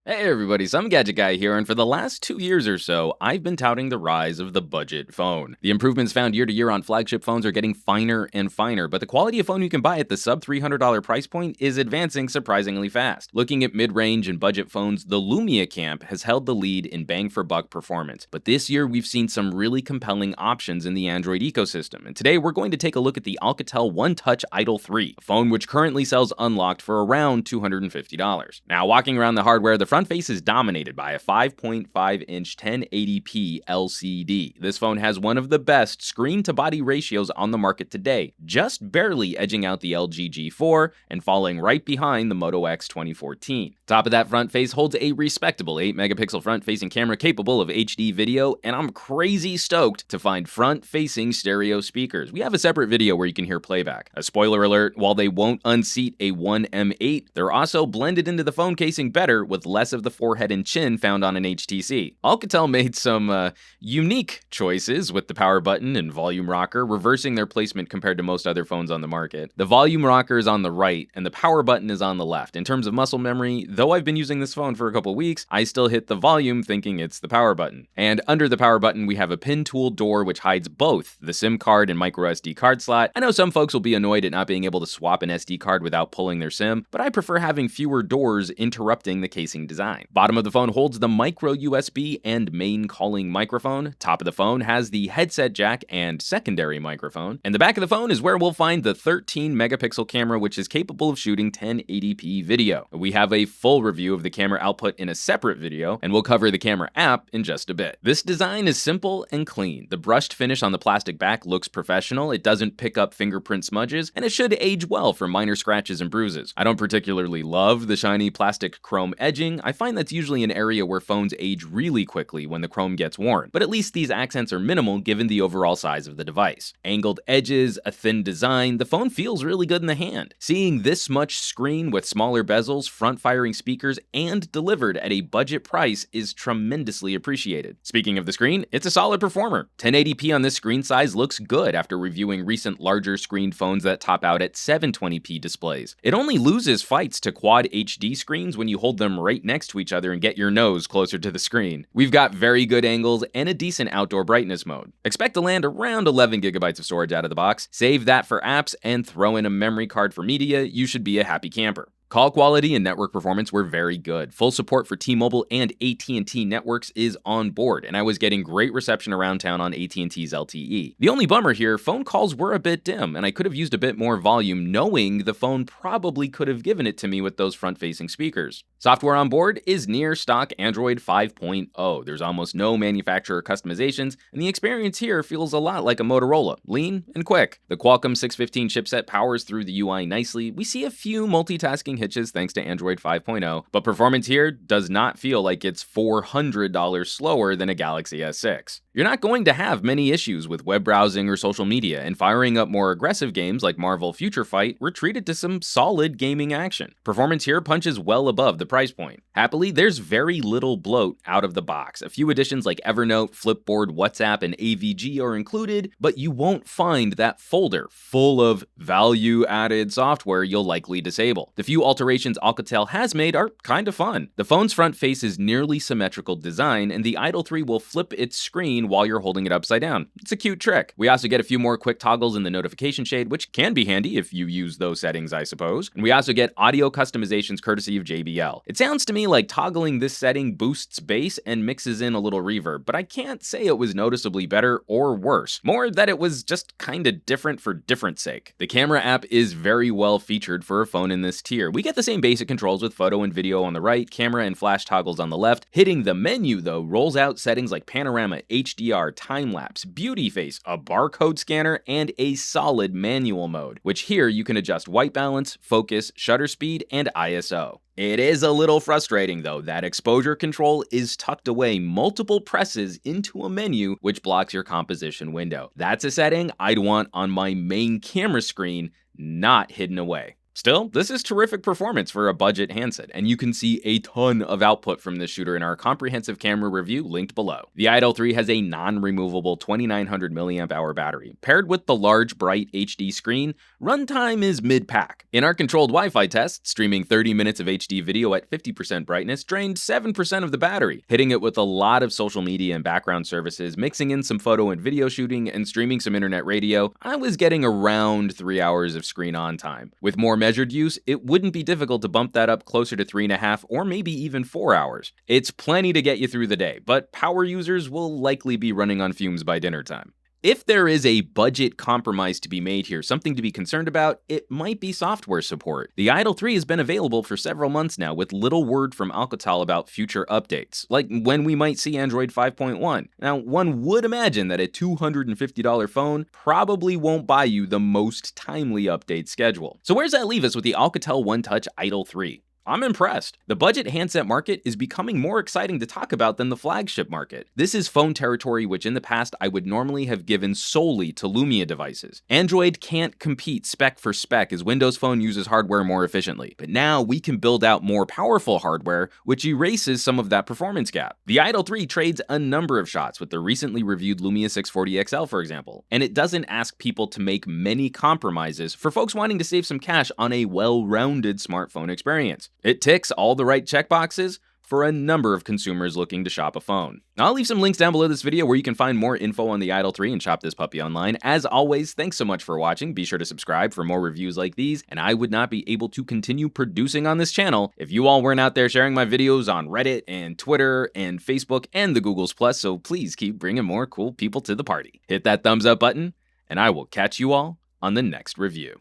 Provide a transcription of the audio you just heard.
Hey everybody, some Gadget Guy here, and for the last 2 years or so, I've been touting the rise of the budget phone. The improvements found year to year on flagship phones are getting finer and finer, but the quality of phone you can buy at the sub $300 price point is advancing surprisingly fast. Looking at mid-range and budget phones, the Lumia camp has held the lead in bang-for-buck performance, but this year we've seen some really compelling options in the Android ecosystem, and today we're going to take a look at the Alcatel Untitled 3, a phone which currently sells unlocked for around $250. Now, walking around the hardware, the front face is dominated by a 5.5-inch 1080p LCD. This phone has one of the best screen-to-body ratios on the market today, just barely edging out the LG G4 and falling right behind the Moto X 2014. Top of that front face holds a respectable 8-megapixel front-facing camera capable of HD video, and I'm crazy stoked to find front-facing stereo speakers. We have a separate video where you can hear playback. A spoiler alert, while they won't unseat a 1M8, they're also blended into the phone casing better with less of the forehead and chin found on an HTC. Alcatel made some unique choices with the power button and volume rocker, reversing their placement compared to most other phones on the market. The volume rocker is on the right and the power button is on the left. In terms of muscle memory, though I've been using this phone for a couple weeks, I still hit the volume thinking it's the power button. And under the power button, we have a pin tool door which hides both the SIM card and micro SD card slot. I know some folks will be annoyed at not being able to swap an SD card without pulling their SIM, but I prefer having fewer doors interrupting the casing design. Bottom of the phone holds the micro USB and main calling microphone. Top of the phone has the headset jack and secondary microphone. And the back of the phone is where we'll find the 13-megapixel camera, which is capable of shooting 1080p video. We have a full review of the camera output in a separate video, and we'll cover the camera app in just a bit. This design is simple and clean. The brushed finish on the plastic back looks professional, it doesn't pick up fingerprint smudges, and it should age well for minor scratches and bruises. I don't particularly love the shiny plastic chrome edging. I find that's usually an area where phones age really quickly when the chrome gets worn, but at least these accents are minimal given the overall size of the device. Angled edges, a thin design, the phone feels really good in the hand. Seeing this much screen with smaller bezels, front-firing speakers, and delivered at a budget price is tremendously appreciated. Speaking of the screen, it's a solid performer. 1080p on this screen size looks good after reviewing recent larger screened phones that top out at 720p displays. It only loses fights to Quad HD screens when you hold them right next to each other and get your nose closer to the screen. We've got very good angles and a decent outdoor brightness mode. Expect to land around 11 gigabytes of storage out of the box. Save that for apps and throw in a memory card for media. You should be a happy camper. Call quality and network performance were very good. Full support for T-Mobile and AT&T networks is on board, and I was getting great reception around town on AT&T's LTE. The only bummer here, phone calls were a bit dim, and I could have used a bit more volume knowing the phone probably could have given it to me with those front-facing speakers. Software on board is near stock Android 5.0. There's almost no manufacturer customizations, and the experience here feels a lot like a Motorola, lean and quick. The Qualcomm 615 chipset powers through the UI nicely. We see a few multitasking hitches thanks to Android 5.0, but performance here does not feel like it's $400 slower than a Galaxy S6. You're not going to have many issues with web browsing or social media, and firing up more aggressive games like Marvel Future Fight were treated to some solid gaming action. Performance here punches well above the price point. Happily, there's very little bloat out of the box. A few additions like Evernote, Flipboard, WhatsApp, and AVG are included, but you won't find that folder full of value-added software you'll likely disable. The few alterations Alcatel has made are kind of fun. The phone's front face is nearly symmetrical design, and the Idol 3 will flip its screen while you're holding it upside down. It's a cute trick. We also get a few more quick toggles in the notification shade, which can be handy if you use those settings, I suppose. And we also get audio customizations courtesy of JBL. It sounds to me like toggling this setting boosts bass and mixes in a little reverb, but I can't say it was noticeably better or worse. More that it was just kinda different for different sake. The camera app is very well featured for a phone in this tier. We get the same basic controls with photo and video on the right, camera and flash toggles on the left. Hitting the menu, though, rolls out settings like panorama, HDR, time-lapse, beauty face, a barcode scanner, and a solid manual mode, which here you can adjust white balance, focus, shutter speed, and ISO. It is a little frustrating, though, that exposure control is tucked away multiple presses into a menu which blocks your composition window. That's a setting I'd want on my main camera screen, not hidden away. Still, this is terrific performance for a budget handset, and you can see a ton of output from this shooter in our comprehensive camera review linked below. The Idol 3 has a non-removable 2900 mAh battery. Paired with the large, bright HD screen, Runtime is mid-pack. In our controlled Wi-Fi test, streaming 30 minutes of HD video at 50% brightness drained 7% of the battery. Hitting it with a lot of social media and background services, mixing in some photo and video shooting, and streaming some internet radio, I was getting around 3 hours of screen on time. With more measured use, it wouldn't be difficult to bump that up closer to 3.5 or maybe even 4 hours. It's plenty to get you through the day, but power users will likely be running on fumes by dinner time. If there is a budget compromise to be made here, something to be concerned about, it might be software support. The Idol 3 has been available for several months now with little word from Alcatel about future updates, like when we might see Android 5.1. Now, one would imagine that a $250 phone probably won't buy you the most timely update schedule. So where's that leave us with the Alcatel One Touch Idol 3? I'm impressed. The budget handset market is becoming more exciting to talk about than the flagship market. This is phone territory which in the past I would normally have given solely to Lumia devices. Android can't compete spec for spec as Windows Phone uses hardware more efficiently, but now we can build out more powerful hardware which erases some of that performance gap. The Idol 3 trades a number of shots with the recently reviewed Lumia 640 XL for example, and it doesn't ask people to make many compromises for folks wanting to save some cash on a well-rounded smartphone experience. It ticks all the right checkboxes for a number of consumers looking to shop a phone. I'll leave some links down below this video where you can find more info on the Idol 3 and shop this puppy online. As always, thanks so much for watching. Be sure to subscribe for more reviews like these, and I would not be able to continue producing on this channel if you all weren't out there sharing my videos on Reddit and Twitter and Facebook and the Googles+, so please keep bringing more cool people to the party. Hit that thumbs up button, and I will catch you all on the next review.